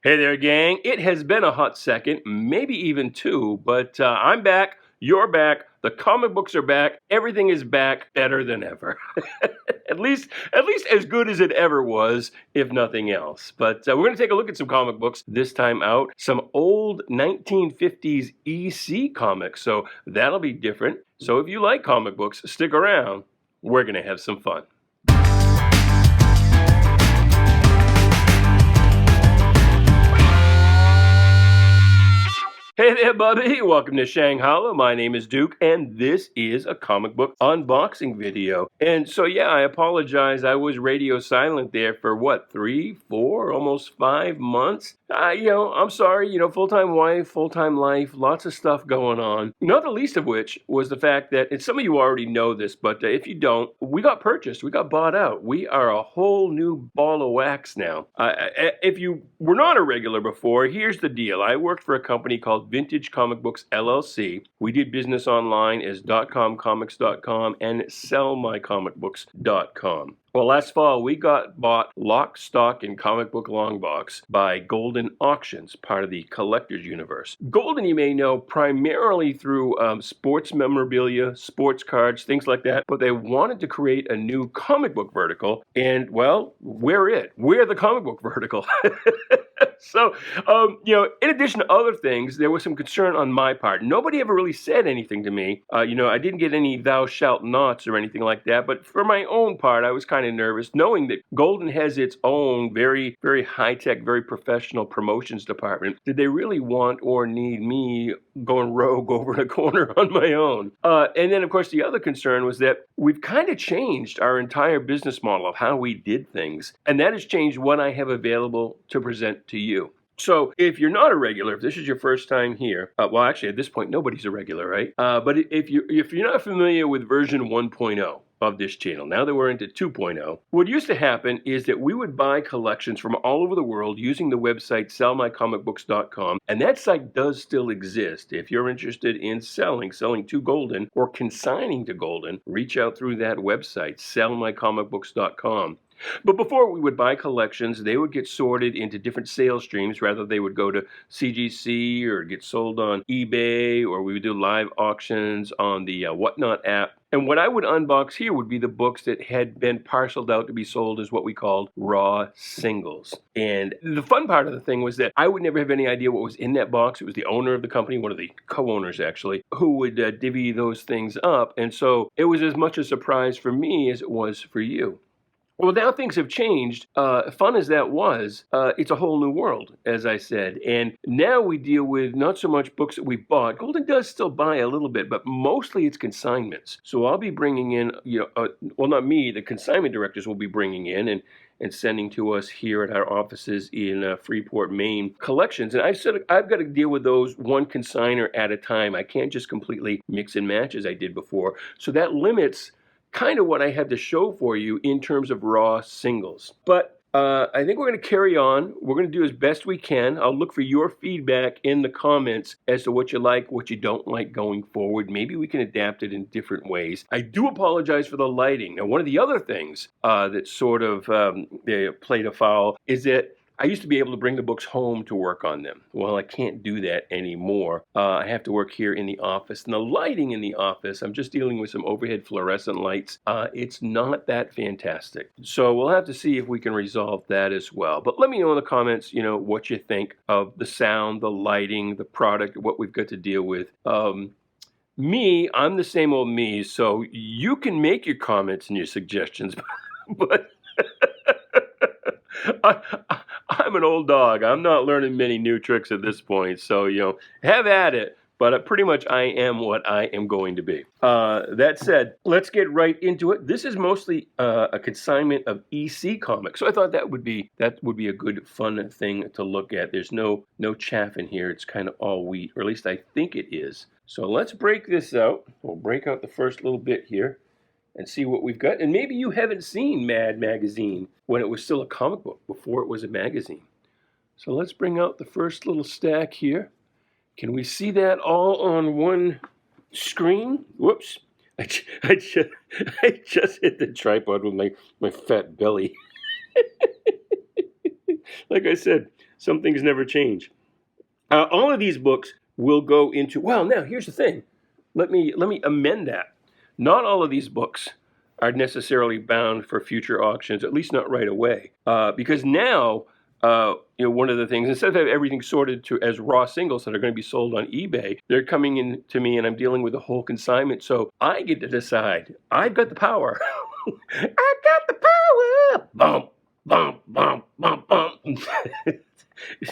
Hey there, gang. It has been a hot second, maybe even two, but I'm back. You're back. The comic books are back. Everything is back, better than ever. at least as good as it ever was, if nothing else. But we're going to take a look at some comic books this time out. Some old 1950s EC comics, so that'll be different. So if you like comic books, stick around. We're going to have some fun. Hey there, buddy. Welcome to Shanghalla. My name is Duke, and this is a comic book unboxing video. And so, yeah, I apologize. I was radio silent there for, 3, 4, almost 5 months? I'm sorry, full-time wife, full-time life, lots of stuff going on. Not the least of which was the fact that, and some of you already know this, but if you don't, we got purchased. We got bought out. We are a whole new ball of wax now. If you were not a regular before, here's the deal. I worked for a company called Vintage Comic Books LLC. We did business online as .comcomics.com and sellmycomicbooks.com. Well, last fall, we got bought lock, stock, and comic book long box by Golden Auctions, part of the collector's universe. Golden, you may know, primarily through sports memorabilia, sports cards, things like that, but they wanted to create a new comic book vertical, and, well, we're it. We're the comic book vertical. So, in addition to other things, there was some concern on my part. Nobody ever really said anything to me. I didn't get any thou shalt nots or anything like that. But for my own part, I was kind of nervous, knowing that Golden has its own very, very high-tech, very professional promotions department. Did they really want or need me going rogue over in a corner on my own? And then, of course, the other concern was that we've kind of changed our entire business model of how we did things. And that has changed what I have available to present to you. So if you're not a regular, if this is your first time here, well, actually, at this point, nobody's a regular, right? But if you're not familiar with version 1.0 of this channel, now that we're into 2.0, what used to happen is that we would buy collections from all over the world using the website sellmycomicbooks.com, and that site does still exist. If you're interested in selling to Golden or consigning to Golden, reach out through that website, sellmycomicbooks.com. But before we would buy collections, they would get sorted into different sales streams. Rather, they would go to CGC or get sold on eBay, or we would do live auctions on the Whatnot app. And what I would unbox here would be the books that had been parceled out to be sold as what we called raw singles. And the fun part of the thing was that I would never have any idea what was in that box. It was the owner of the company, one of the co-owners actually, who would divvy those things up. And so it was as much a surprise for me as it was for you. Well, now things have changed. Fun as that was, it's a whole new world, as I said. And now we deal with not so much books that we bought. Golden does still buy a little bit, but mostly it's consignments. So I'll be bringing in, well, not me, the consignment directors will be bringing in and sending to us here at our offices in Freeport, Maine, collections. And I've got to deal with those one consignor at a time. I can't just completely mix and match as I did before. So that limits kind of what I have to show for you in terms of raw singles. But I think we're going to carry on. We're going to do as best we can. I'll look for your feedback in the comments as to what you like, what you don't like going forward. Maybe we can adapt it in different ways. I do apologize for the lighting. Now, one of the other things that sort of played afoul is that I used to be able to bring the books home to work on them. Well, I can't do that anymore. I have to work here in the office. And the lighting in the office, I'm just dealing with some overhead fluorescent lights. It's not that fantastic. So we'll have to see if we can resolve that as well. But let me know in the comments, what you think of the sound, the lighting, the product, what we've got to deal with. Me, I'm the same old me, so you can make your comments and your suggestions, but I'm an old dog. I'm not learning many new tricks at this point. So, have at it. But pretty much I am what I am going to be. That said, let's get right into it. This is mostly a consignment of EC comics. So I thought that would be a good, fun thing to look at. There's no chaff in here. It's kind of all wheat, or at least I think it is. So let's break this out. We'll break out the first little bit here and see what we've got. And maybe you haven't seen Mad Magazine when it was still a comic book, before it was a magazine. So let's bring out the first little stack here. Can we see that all on one screen? Whoops. I just hit the tripod with my fat belly. Like I said, Some things never change. All of these books will go into, well, now here's the thing. Let me amend that. Not all of these books are necessarily bound for future auctions, at least not right away. Because now, one of the things, instead of having everything sorted to as raw singles that are going to be sold on eBay, they're coming in to me and I'm dealing with the whole consignment. So I get to decide. I've got the power. I've got the power. Bump, bump, bump, bump, bump.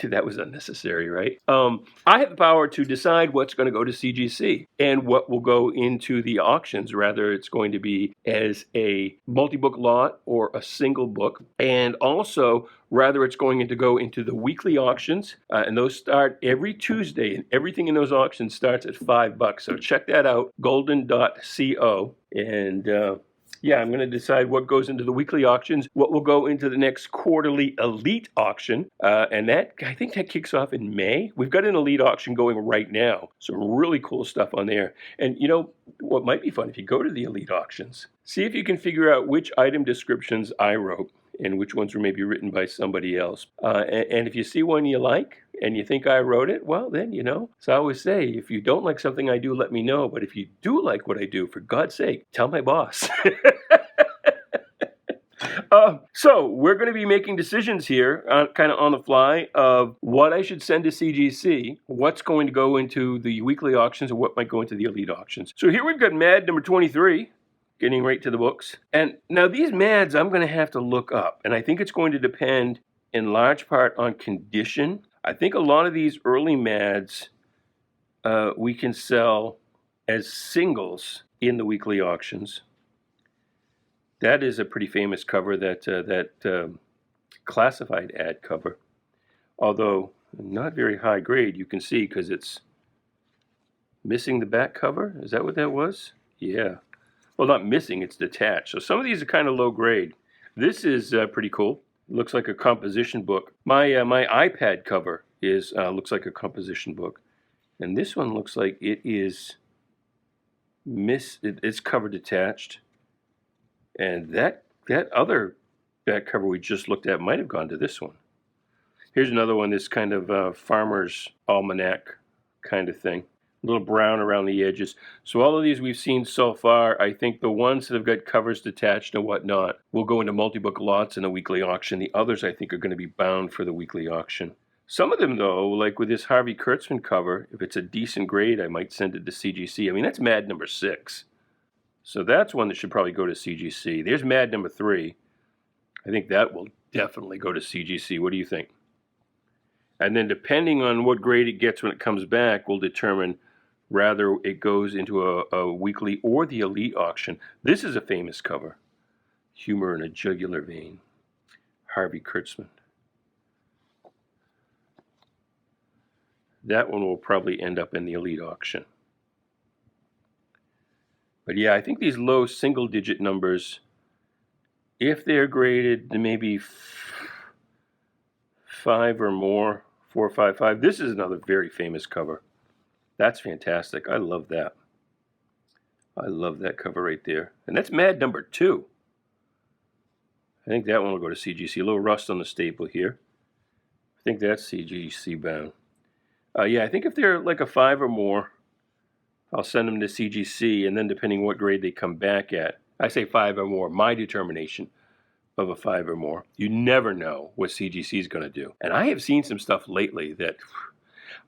That was unnecessary, right? I have the power to decide what's going to go to CGC and what will go into the auctions, whether it's going to be as a multi-book lot or a single book, and also whether it's going to go into the weekly auctions, and those start every Tuesday, and everything in those auctions starts at $5. So check that out, golden.co, and I'm going to decide what goes into the weekly auctions, what will go into the next quarterly elite auction, and I think that kicks off in May. We've got an elite auction going right now, some really cool stuff on there. And you know what might be fun if you go to the elite auctions, see if you can figure out which item descriptions I wrote and which ones were maybe written by somebody else. And if you see one you like and you think I wrote it, well, then, so I always say, if you don't like something I do, let me know. But if you do like what I do, for God's sake, tell my boss. So we're going to be making decisions here, kind of on the fly, of what I should send to CGC, what's going to go into the weekly auctions, and what might go into the elite auctions. So here we've got MAD number 23. Getting right to the books. And now these MADs I'm going to have to look up. And I think it's going to depend in large part on condition. I think a lot of these early MADs we can sell as singles in the weekly auctions. That is a pretty famous cover, that classified ad cover. Although not very high grade, you can see, because it's missing the back cover. Is that what that was? Yeah. Well, not missing, it's detached. So some of these are kind of low grade. This is pretty cool. It looks like a composition book. My iPad cover looks like a composition book. And this one looks like it is it's cover detached. And that other back cover we just looked at might have gone to this one. Here's another one, this kind of farmer's almanac kind of thing. A little brown around the edges. So all of these we've seen so far, I think the ones that have got covers detached and whatnot will go into multi-book lots in the weekly auction. The others, I think, are going to be bound for the weekly auction. Some of them, though, like with this Harvey Kurtzman cover, if it's a decent grade, I might send it to CGC. I mean, that's MAD number 6. So that's one that should probably go to CGC. There's MAD number 3. I think that will definitely go to CGC. What do you think? And then depending on what grade it gets when it comes back will determine whether it goes into a weekly or the elite auction. This is a famous cover. Humor in a Jugular Vein. Harvey Kurtzman. That one will probably end up in the elite auction. But yeah, I think these low single-digit numbers, if they're graded maybe 5 or more, 4, 5, 5. This is another very famous cover. That's fantastic. I love that. I love that cover right there. And that's MAD number 2. I think that one will go to CGC. A little rust on the staple here. I think that's CGC bound. Yeah, I think if they're like a 5 or more, I'll send them to CGC, and then depending what grade they come back at. I say 5 or more, my determination of a 5 or more. You never know what CGC is going to do. And I have seen some stuff lately that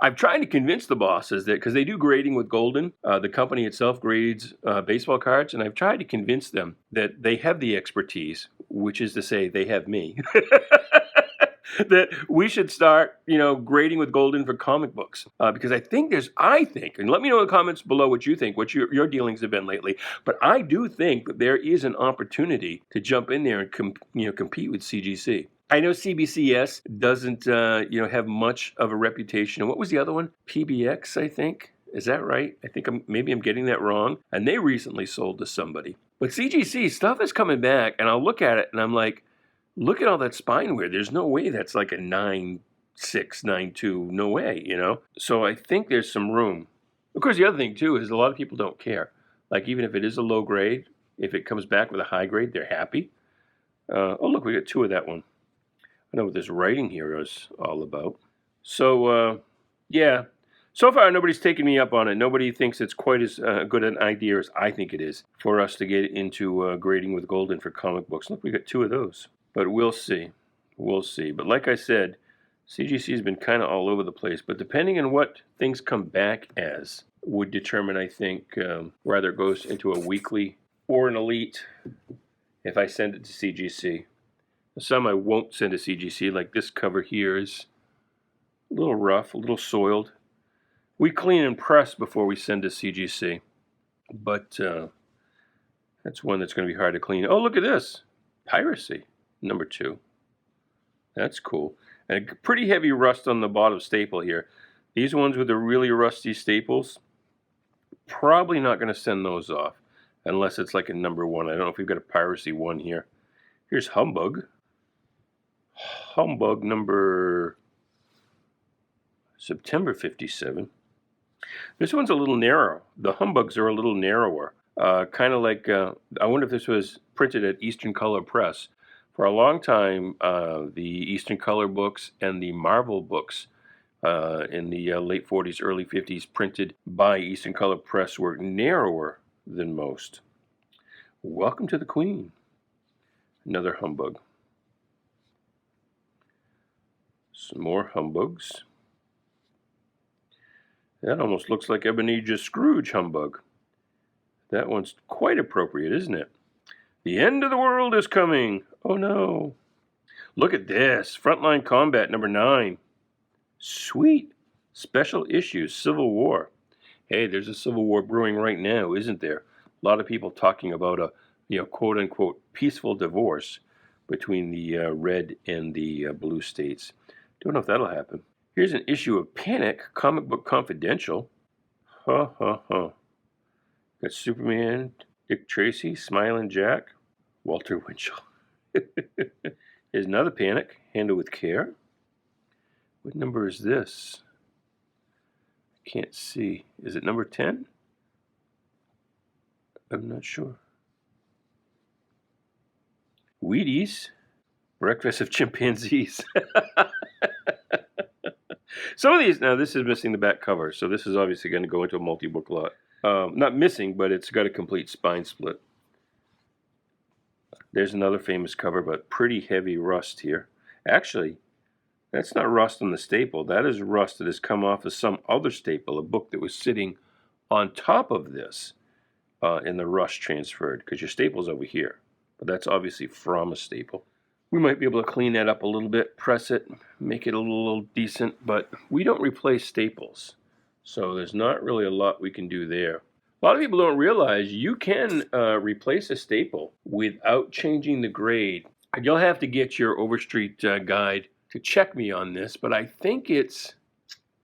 I've tried to convince the bosses that, because they do grading with Golden, the company itself grades baseball cards, and I've tried to convince them that they have the expertise, which is to say they have me, that we should start, grading with Golden for comic books. Because I think, and let me know in the comments below what you think, what your dealings have been lately, but I do think that there is an opportunity to jump in there and compete with CGC. I know CBCS doesn't, have much of a reputation. What was the other one? PBX, I think. Is that right? I think maybe I'm getting that wrong. And they recently sold to somebody. But CGC stuff is coming back, and I'll look at it, and I'm like, look at all that spine wear. There's no way that's like a 9.6, 9.2. No way, So I think there's some room. Of course, the other thing, too, is a lot of people don't care. Like, even if it is a low grade, if it comes back with a high grade, they're happy. Oh, look, we got 2 of that one. I know what this writing here is all about. So, yeah. So far, nobody's taken me up on it. Nobody thinks it's quite as good an idea as I think it is for us to get into grading with Golden for comic books. Look, we got 2 of those. But we'll see. We'll see. But like I said, CGC has been kind of all over the place. But depending on what things come back as would determine, I think, whether it goes into a weekly or an elite if I send it to CGC. Some I won't send to CGC, like this cover here is a little rough, a little soiled. We clean and press before we send to CGC, but that's one that's going to be hard to clean. Oh, look at this. Piracy, number 2. That's cool. And a pretty heavy rust on the bottom staple here. These ones with the really rusty staples, probably not going to send those off unless it's like a number 1. I don't know if we've got a Piracy 1 here. Here's Humbug. Humbug number September 57. This one's a little narrow. The Humbugs are a little narrower. Kind of like, I wonder if this was printed at Eastern Color Press. For a long time, the Eastern Color books and the Marvel books in the late 40s, early 50s, printed by Eastern Color Press, were narrower than most. Welcome to the Queen. Another Humbug. Some more Humbugs. That almost looks like Ebenezer Scrooge Humbug. That one's quite appropriate, isn't it? The end of the world is coming. Oh no. Look at this. Frontline Combat number 9. Sweet. Special issues, Civil War. Hey, there's a Civil War brewing right now, isn't there? A lot of people talking about a, quote unquote, peaceful divorce between the red and the blue states. Don't know if that'll happen. Here's an issue of Panic, Comic Book Confidential. Got Superman, Dick Tracy, Smiling Jack, Walter Winchell. Here's another Panic, Handle with Care. What number is this? I can't see. Is it number 10? I'm not sure. Wheaties, Breakfast of Chimpanzees. Some of these, now this is missing the back cover, so this is obviously going to go into a multi-book lot. Not missing, but it's got a complete spine split. There's another famous cover, but pretty heavy rust here. Actually, that's not rust on the staple. That is rust that has come off of some other staple, a book that was sitting on top of this, and the rust transferred, because your staple's over here. But that's obviously from a staple. We might be able to clean that up a little bit, press it, make it a little decent, but we don't replace staples. So there's not really a lot we can do there. A lot of people don't realize you can replace a staple without changing the grade. You'll have to get your Overstreet guide to check me on this, but I think it's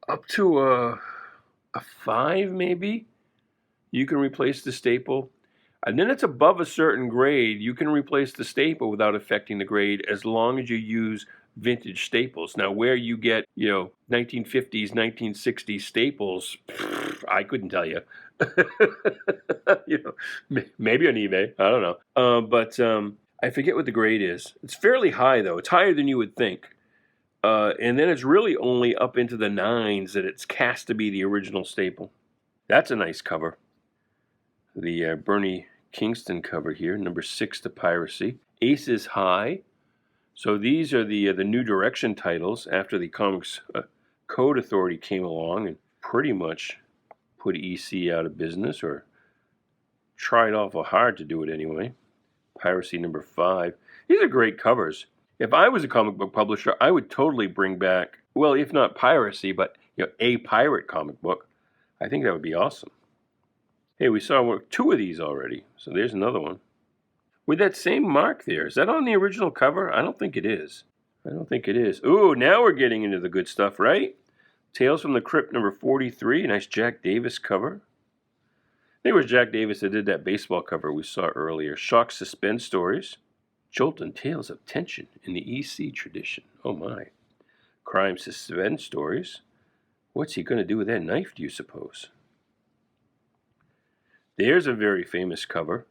up to a 5 maybe. You can replace the staple. And then it's above a certain grade, you can replace the staple without affecting the grade as long as you use vintage staples. Now, where you get, 1950s, 1960s staples, I couldn't tell you. Maybe on eBay, I don't know. But I forget what the grade is. It's fairly high, though. It's higher than you would think. And then it's really only up into the 9s that it's cast to be the original staple. That's a nice cover. The Bernie Kingston cover here, number 6 to Piracy. Ace is High. So these are the New Direction titles after the Comics Code Authority came along and pretty much put EC out of business, or tried awful hard to do it anyway. Piracy number 5. These are great covers. If I was a comic book publisher, I would totally bring back, well, if not piracy, but a pirate comic book. I think that would be awesome. Hey, we saw 2 of these already, so there's another one. With that same mark there. Is that on the original cover? I don't think it is. Ooh, now we're getting into the good stuff, right? Tales from the Crypt number 43. Nice Jack Davis cover. I think it was Jack Davis that did that baseball cover we saw earlier. Shock Suspense Stories. Joltin' Tales of Tension in the EC tradition. Oh my. Crime Suspense Stories. What's he going to do with that knife, do you suppose? There's a very famous cover.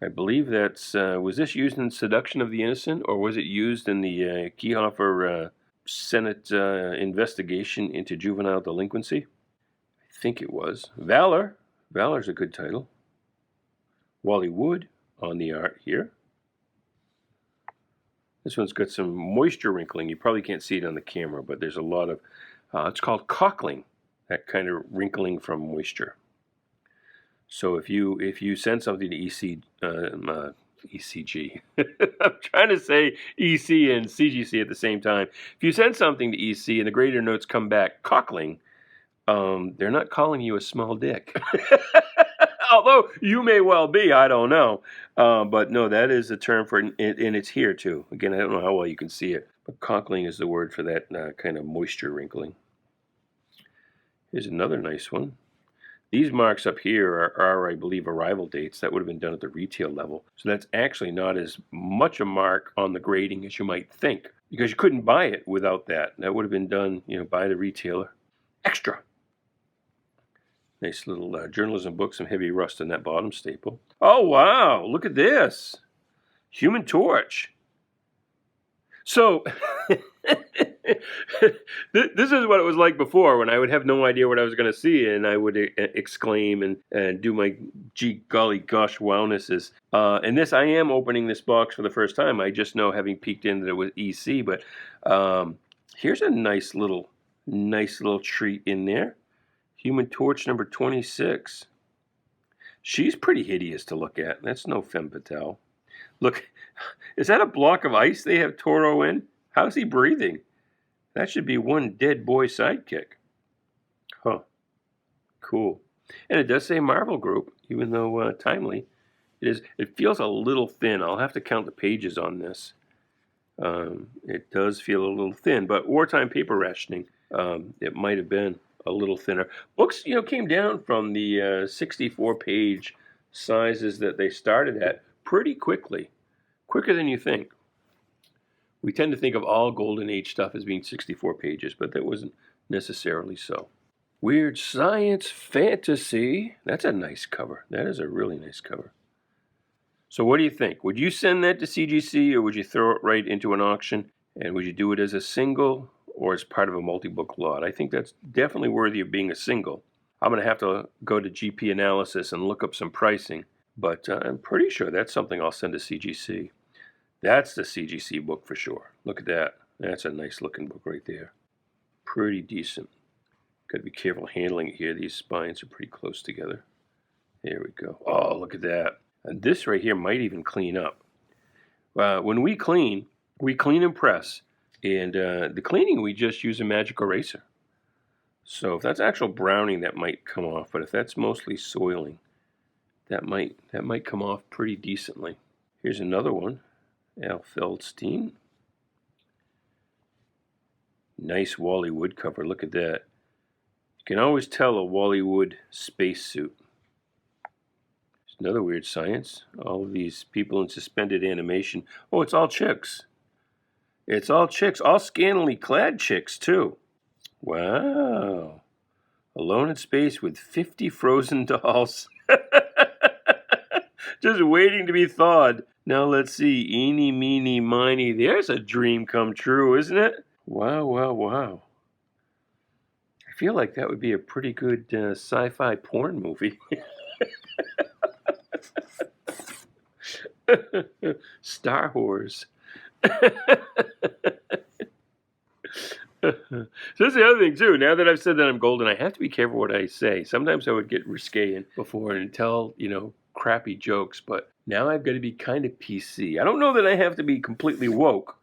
I believe that's, was this used in Seduction of the Innocent, or was it used in the Keyhoffer Senate investigation into juvenile delinquency? I think it was. Valor. Valor's a good title. Wally Wood on the art here. This one's got some moisture wrinkling. You probably can't see it on the camera, but there's a lot of, it's called cockling, that kind of wrinkling from moisture. So if you send something to ECG, I'm trying to say EC and CGC at the same time. If you send something to EC and the grader notes come back cockling, they're not calling you a small dick. Although you may well be, I don't know. But no, that is a term for it, and it's here too. Again, I don't know how well you can see it, but cockling is the word for that kind of moisture wrinkling. Here's another nice one. These marks up here are, I believe, arrival dates. That would have been done at the retail level. So that's actually not as much a mark on the grading as you might think, because you couldn't buy it without that. That would have been done, by the retailer. Extra. Nice little journalism book, some heavy rust in that bottom staple. Oh, wow. Look at this. Human Torch. So, this is what it was like before, when I would have no idea what I was going to see, and I would exclaim and do my gee golly gosh wownesses. And this, I am opening this box for the first time. I just know, having peeked in, that it was EC, but here's a nice little treat in there. Human Torch number 26. She's pretty hideous to look at. That's no femme fatale. Look, is that a block of ice they have Toro in? How's he breathing? That should be one dead boy sidekick. Huh. Cool. And it does say Marvel Group, even though timely. It feels a little thin. I'll have to count the pages on this. It does feel a little thin, but wartime paper rationing, it might have been a little thinner. Books, came down from the 64-page sizes that they started at pretty quickly, quicker than you think. We tend to think of all Golden Age stuff as being 64 pages, but that wasn't necessarily so. Weird Science Fantasy. That's a nice cover. That is a really nice cover. So what do you think? Would you send that to CGC, or would you throw it right into an auction? And would you do it as a single or as part of a multi-book lot? I think that's definitely worthy of being a single. I'm going to have to go to GP Analysis and look up some pricing, but I'm pretty sure that's something I'll send to CGC. That's the CGC book for sure. Look at that. That's a nice looking book right there. Pretty decent. Got to be careful handling it here. These spines are pretty close together. There we go. Oh, look at that. And this right here might even clean up. When we clean and press. And the cleaning, we just use a magic eraser. So if that's actual browning, that might come off. But if that's mostly soiling, that might come off pretty decently. Here's another one. Al Feldstein. Nice Wally Wood cover. Look at that. You can always tell a Wally Wood spacesuit. There's another Weird Science. All of these people in suspended animation. Oh, it's all chicks. It's all chicks. All scantily clad chicks, too. Wow. Alone in space with 50 frozen dolls. Just waiting to be thawed. Now let's see. Eeny, meeny, miny. There's a dream come true, isn't it? Wow, wow, wow. I feel like that would be a pretty good sci-fi porn movie. Star Wars. So that's the other thing too. Now that I've said that I'm golden, I have to be careful what I say. Sometimes I would get risque before and tell, crappy jokes, but now I've got to be kind of PC. I don't know that I have to be completely woke,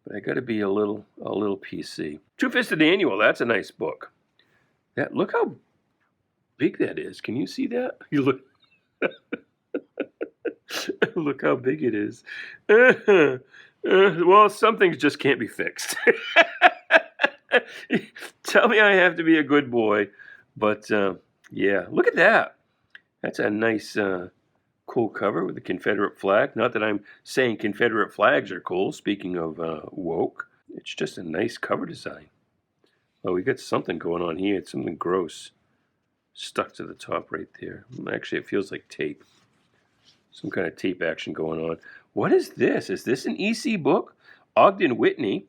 but I got to be a little PC. Two-Fisted Annual. That's a nice book. Look how big that is. Can you see that? You look. Look how big it is. Well, some things just can't be fixed. Tell me I have to be a good boy. But, yeah, look at that. That's a nice, cool cover with the Confederate flag. Not that I'm saying Confederate flags are cool, speaking of woke. It's just a nice cover design. Oh, we got something going on here. It's something gross. Stuck to the top right there. Actually, it feels like tape. Some kind of tape action going on. What is this? Is this an EC book? Ogden Whitney.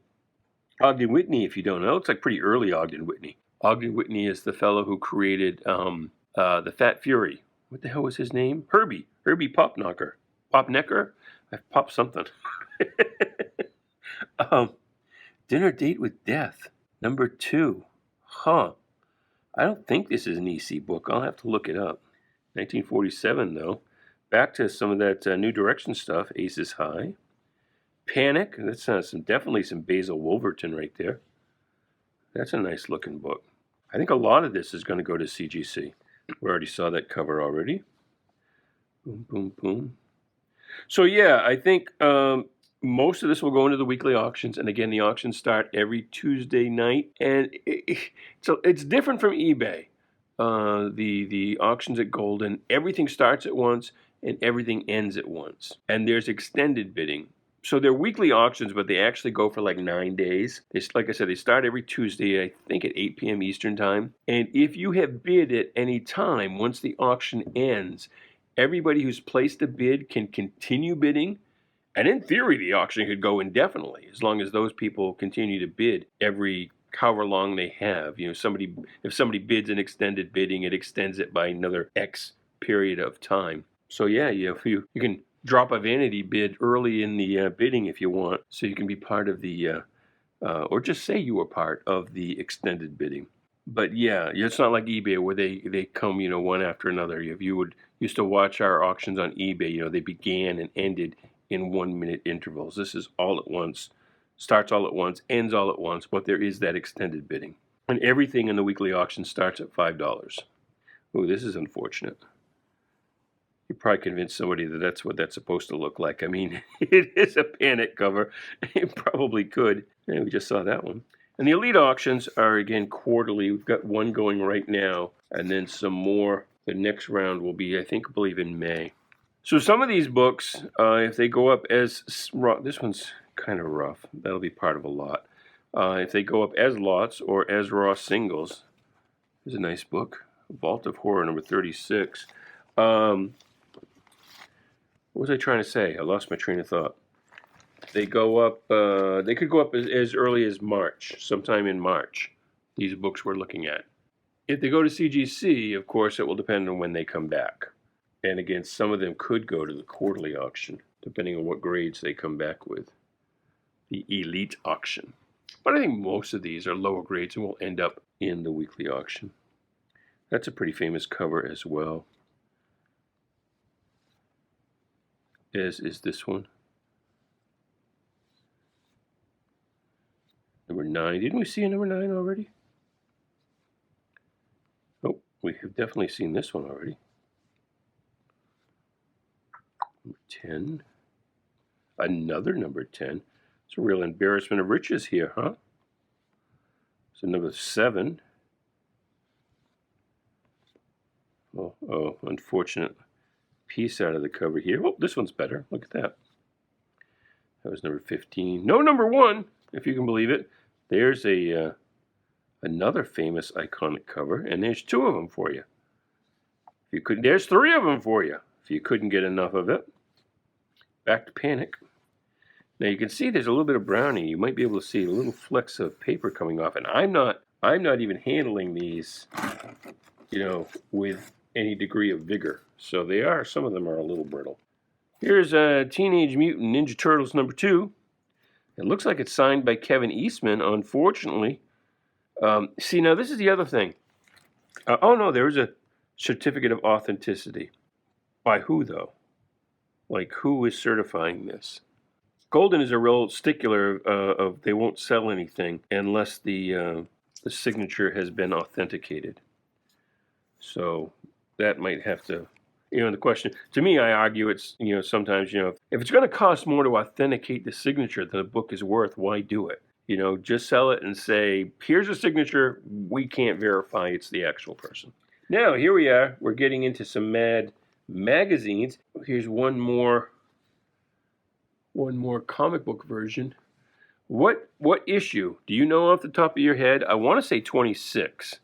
Ogden Whitney, if you don't know, it's like pretty early Ogden Whitney. Ogden Whitney is the fellow who created the Fat Fury. What the hell was his name? Herbie Popnecker. I popped something. Dinner Date with Death, number 2. Huh. I don't think this is an EC book. I'll have to look it up. 1947, though. Back to some of that New Direction stuff. Aces High. Panic. That's definitely some Basil Wolverton right there. That's a nice looking book. I think a lot of this is going to go to CGC. We already saw that cover already. Boom, boom, boom. So yeah, I think most of this will go into the weekly auctions. And again, the auctions start every Tuesday night. And it's different from eBay. The auctions at Golden, everything starts at once and everything ends at once. And there's extended bidding. So they're weekly auctions, but they actually go for like 9 days. Like I said, they start every Tuesday, I think at 8 p.m. Eastern time. And if you have bid at any time, once the auction ends, everybody who's placed a bid can continue bidding. And in theory, the auction could go indefinitely, as long as those people continue to bid every however long they have. If somebody bids an extended bidding, it extends it by another X period of time. So yeah, if you can drop a vanity bid early in the bidding if you want, so you can be part of the, or just say you were part of the extended bidding. But yeah, it's not like eBay where they come, one after another. If you used to watch our auctions on eBay, they began and ended in 1 minute intervals. This is all at once, starts all at once, ends all at once, but there is that extended bidding. And everything in the weekly auction starts at $5. Oh, this is unfortunate. You probably convinced somebody that that's what that's supposed to look like. I mean, it is a Panic cover. It probably could. And we just saw that one. And the Elite auctions are, again, quarterly. We've got one going right now, and then some more. The next round will be, I believe, in May. So some of these books, if they go up as raw, this one's kind of rough. That'll be part of a lot. If they go up as lots or as raw singles, there's a nice book, Vault of Horror, number 36. What was I trying to say? I lost my train of thought. They go up. They could go up as early as March, sometime in March. These books we're looking at. If they go to CGC, of course, it will depend on when they come back. And again, some of them could go to the quarterly auction, depending on what grades they come back with. The Elite auction. But I think most of these are lower grades and will end up in the weekly auction. That's a pretty famous cover as well. As is this one. Number 9. Didn't we see a number 9 already? Oh, we have definitely seen this one already. Number 10. Another number 10. It's a real embarrassment of riches here, huh? So number 7. Oh, unfortunate piece out of the cover here. Oh, this one's better. Look at that. That was number 15. No number 1, if you can believe it. There's another famous iconic cover, and there's 2 of them for you. If you couldn't, there's 3 of them for you. If you couldn't get enough of it. Back to Panic. Now you can see there's a little bit of browning. You might be able to see a little flecks of paper coming off, and I'm not even handling these, with any degree of vigor. So some of them are a little brittle. Here's Teenage Mutant Ninja Turtles number 2. It looks like it's signed by Kevin Eastman, unfortunately. See, now this is the other thing. Oh no, there is a certificate of authenticity. By who, though? Like, who is certifying this? Golden is a real stickler of they won't sell anything unless the signature has been authenticated. So that might have to, the question, to me, I argue it's, sometimes, if it's going to cost more to authenticate the signature than the book is worth, why do it? Just sell it and say, here's a signature, we can't verify it's the actual person. Now, here we are, we're getting into some Mad magazines. Here's one more comic book version. What issue? Do you know off the top of your head? I want to say 26.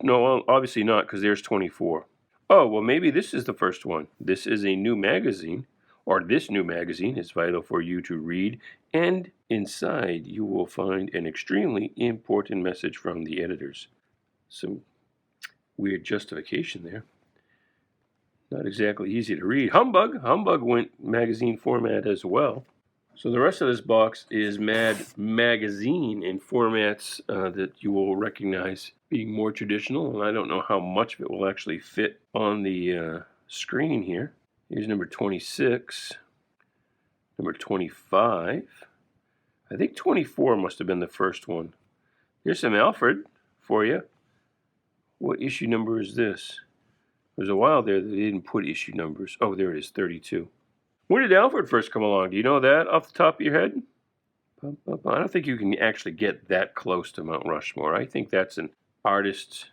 No, obviously not, because there's 24. Oh, well, maybe this is the first one. This is a new magazine, or this new magazine is vital for you to read, and inside you will find an extremely important message from the editors. Some weird justification there. Not exactly easy to read. Humbug. Humbug went magazine format as well. So the rest of this box is Mad Magazine in formats that you will recognize being more traditional, and I don't know how much of it will actually fit on the screen here. Here's number 26, number 25. I think 24 must have been the first one. Here's some Alfred for you. What issue number is this? There's a while there that they didn't put issue numbers. Oh, there it is, 32. When did Alfred first come along? Do you know that off the top of your head? I don't think you can actually get that close to Mount Rushmore. I think that's an artist's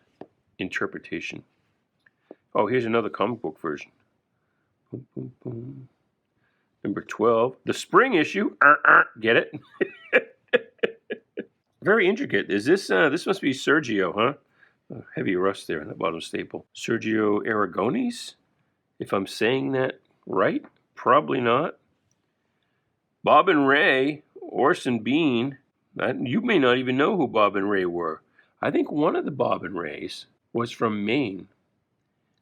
interpretation. Oh, here's another comic book version. Number 12, the spring issue. Get it? Very intricate. Is this? This must be Sergio, huh? Heavy rust there on the bottom staple. Sergio Aragones, if I'm saying that right. Probably not. Bob and Ray, Orson Bean. You may not even know who Bob and Ray were. I think one of the Bob and Rays was from Maine.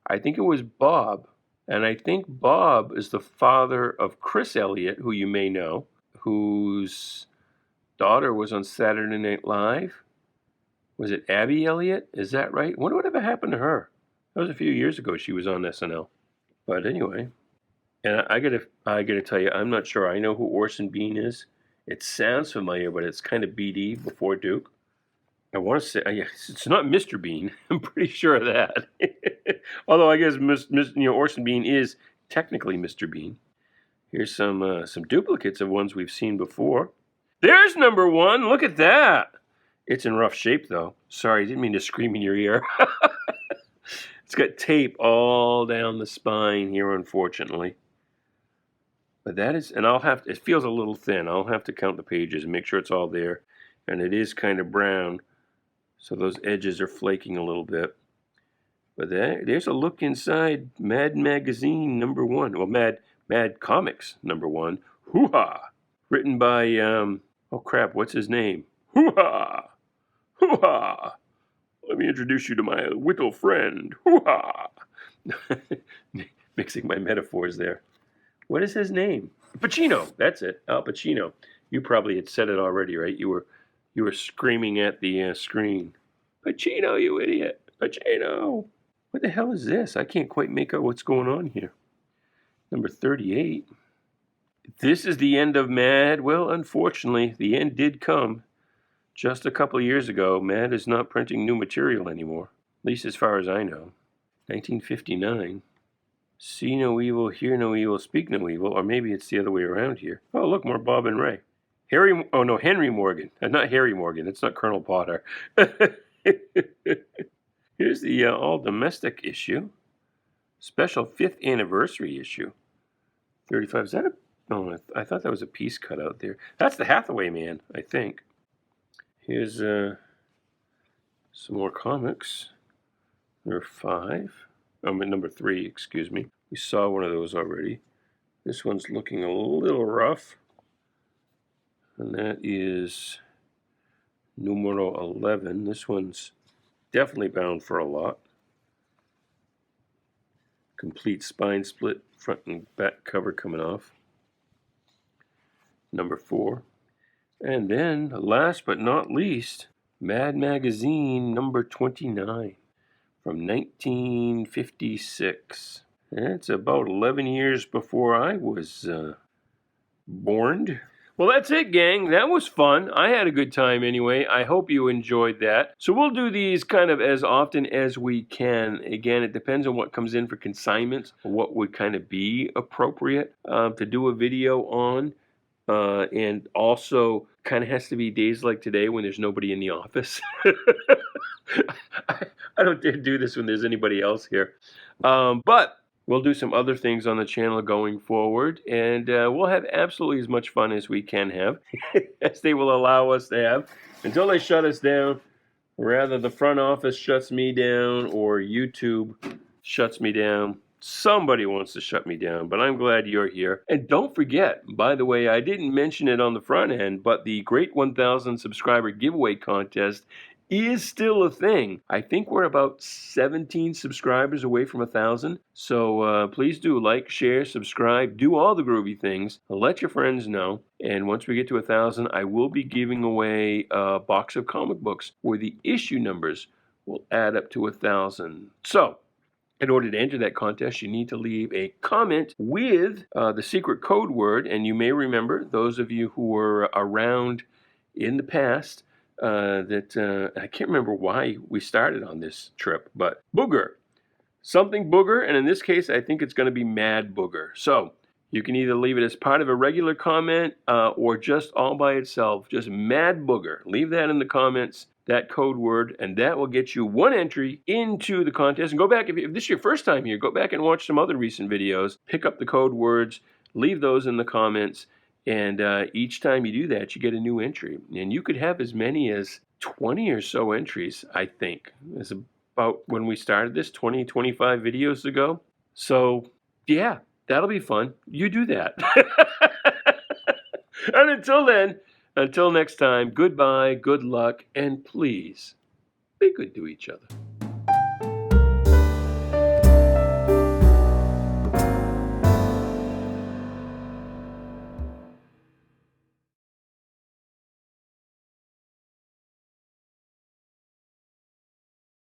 I think it was Bob. And I think Bob is the father of Chris Elliott, who you may know, whose daughter was on Saturday Night Live. Was it Abby Elliott? Is that right? I wonder whatever happened to her. That was a few years ago she was on SNL. But anyway. And I gotta tell you, I'm not sure I know who Orson Bean is. It sounds familiar, but it's kind of BD before Duke. I want to say it's not Mr. Bean. I'm pretty sure of that. Although I guess Orson Bean is technically Mr. Bean. Here's some duplicates of ones we've seen before. There's number 1. Look at that. It's in rough shape though. Sorry, I didn't mean to scream in your ear. It's got tape all down the spine here, unfortunately. But that is, and it feels a little thin. I'll have to count the pages and make sure it's all there. And it is kind of brown, so those edges are flaking a little bit. But there's a look inside Mad Magazine number 1. Well, Mad Comics number 1. Hoo-ha! Written by, oh crap, what's his name? Hoo-ha! Hoo-ha! Let me introduce you to my little friend. Hoo-ha! Mixing my metaphors there. What is his name? Pacino. That's it. Al Pacino. You probably had said it already, right? You were screaming at the screen. Pacino, you idiot. Pacino. What the hell is this? I can't quite make out what's going on here. Number 38. This is the end of Mad. Well, unfortunately, the end did come. Just a couple of years ago, Mad is not printing new material anymore. At least as far as I know. 1959. See no evil, hear no evil, speak no evil. Or maybe it's the other way around here. Oh, look, more Bob and Ray. Henry Morgan. Not Harry Morgan. It's not Colonel Potter. Here's the all-domestic issue. Special 5th anniversary issue. 35. Is that a... Oh, I thought that was a piece cut out there. That's the Hathaway Man, I think. Here's some more comics. Number 5. Number 3, excuse me. We saw one of those already. This one's looking a little rough. And that is numero 11. This one's definitely bound for a lot. Complete spine split, front and back cover coming off. Number 4. And then, last but not least, Mad Magazine number 29. From 1956. That's about 11 years before I was born. Well, that's it, gang. That was fun. I had a good time anyway. I hope you enjoyed that. So we'll do these kind of as often as we can. Again, it depends on what comes in for consignments, what would kind of be appropriate to do a video on. And also kind of has to be days like today when there's nobody in the office. I don't dare do this when there's anybody else here. But we'll do some other things on the channel going forward. And we'll have absolutely as much fun as we can have, as they will allow us to have, until they shut us down. Rather, the front office shuts me down or YouTube shuts me down. Somebody wants to shut me down, but I'm glad you're here. And don't forget, by the way, I didn't mention it on the front end, but the Great 1000 Subscriber Giveaway Contest is still a thing. I think we're about 17 subscribers away from 1,000. So please do like, share, subscribe, do all the groovy things. Let your friends know. And once we get to 1,000, I will be giving away a box of comic books where the issue numbers will add up to 1,000. So in order to enter that contest, you need to leave a comment with the secret code word. And you may remember, those of you who were around in the past, that I can't remember why we started on this trip, but booger. Something booger, and in this case, I think it's going to be mad booger. So you can either leave it as part of a regular comment or just all by itself, just mad booger. Leave that in the comments, that code word, and that will get you one entry into the contest. And go back, if this is your first time here, go back and watch some other recent videos, pick up the code words, leave those in the comments, and each time you do that, you get a new entry. And you could have as many as 20 or so entries, I think. It's about when we started this 20, 25 videos ago. So, yeah, that'll be fun. You do that. And until then, until next time, goodbye, good luck, and please be good to each other.